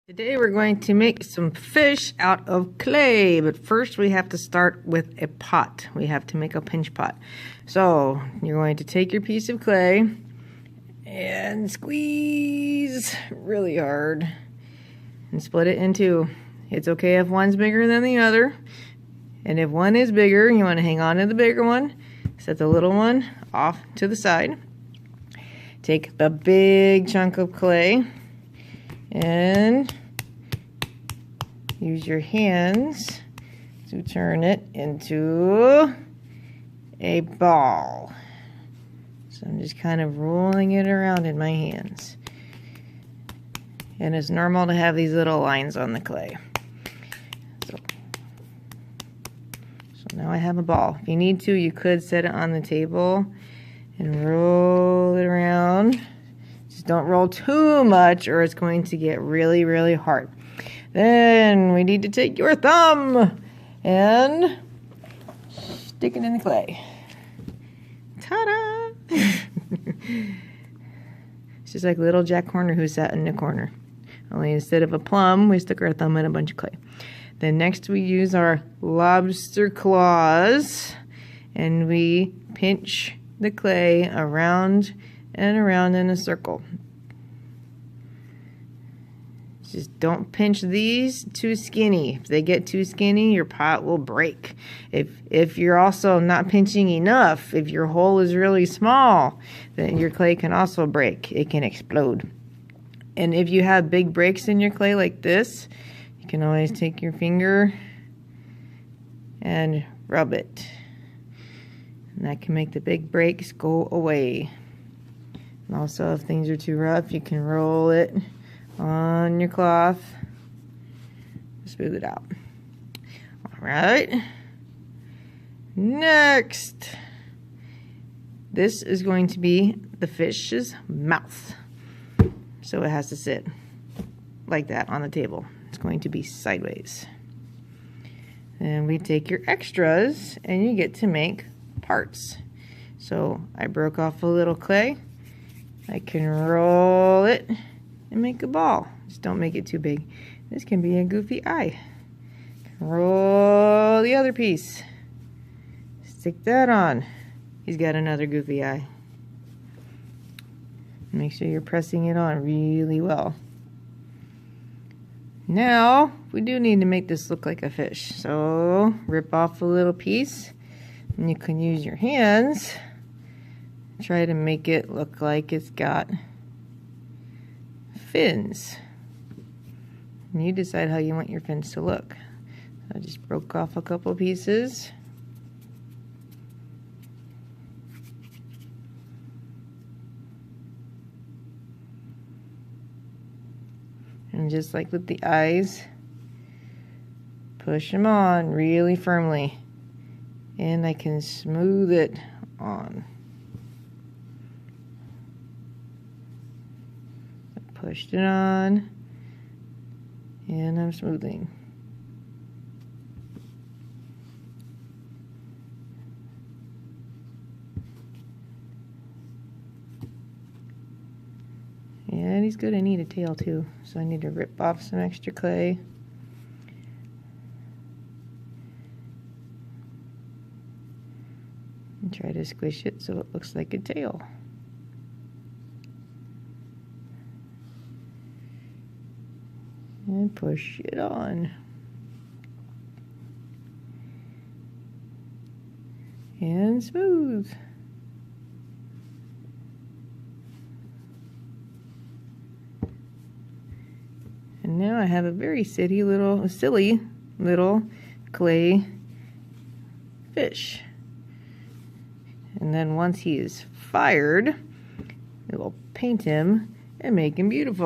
Today we're going to make some fish out of clay, but first we have to start with a pot. We have to make a pinch pot. So you're going to take your piece of clay and squeeze really hard and split it in two. It's okay if one's bigger than the other, and if one is bigger, you want to hang on to the bigger one, set the little one off to the side. Take the big chunk of clay and use your hands to turn it into a ball. So I'm just kind of rolling it around in my hands. And it's normal to have these little lines on the clay. So now I have a ball. If you need to, you could set it on the table and roll it around. Just don't roll too much or it's going to get really, really hard. Then we need to take your thumb and stick it in the clay. Ta-da! It's just like little Jack Horner who sat in the corner. Only instead of a plum, we stuck our thumb in a bunch of clay. Then next we use our lobster claws and we pinch the clay around and around in a circle. Just don't pinch these too skinny. If they get too skinny, your pot will break. If you're also not pinching enough, if your hole is really small, then your clay can also break. It can explode. And if you have big breaks in your clay like this, you can always take your finger and rub it. And that can make the big breaks go away. And also, if things are too rough, you can roll it on your cloth, smooth it out. All right. Next, this is going to be the fish's mouth. So it has to sit like that on the table. It's going to be sideways. And we take your extras and you get to make parts. So I broke off a little clay. I can roll it and make a ball. Just don't make it too big. This can be a goofy eye. Roll the other piece. Stick that on. He's got another goofy eye. Make sure you're pressing it on really well. Now, we do need to make this look like a fish. So, rip off a little piece. And you can use your hands. Try to make it look like it's got fins. And you decide how you want your fins to look. So I just broke off a couple pieces. And just like with the eyes, push them on really firmly. And I can smooth it on. Pushed it on, and I'm smoothing. And he's good. I need a tail too, so I need to rip off some extra clay. And try to squish it so it looks like a tail. And push it on. And smooth. And now I have a very silly little clay fish. And then once he is fired, we will paint him and make him beautiful.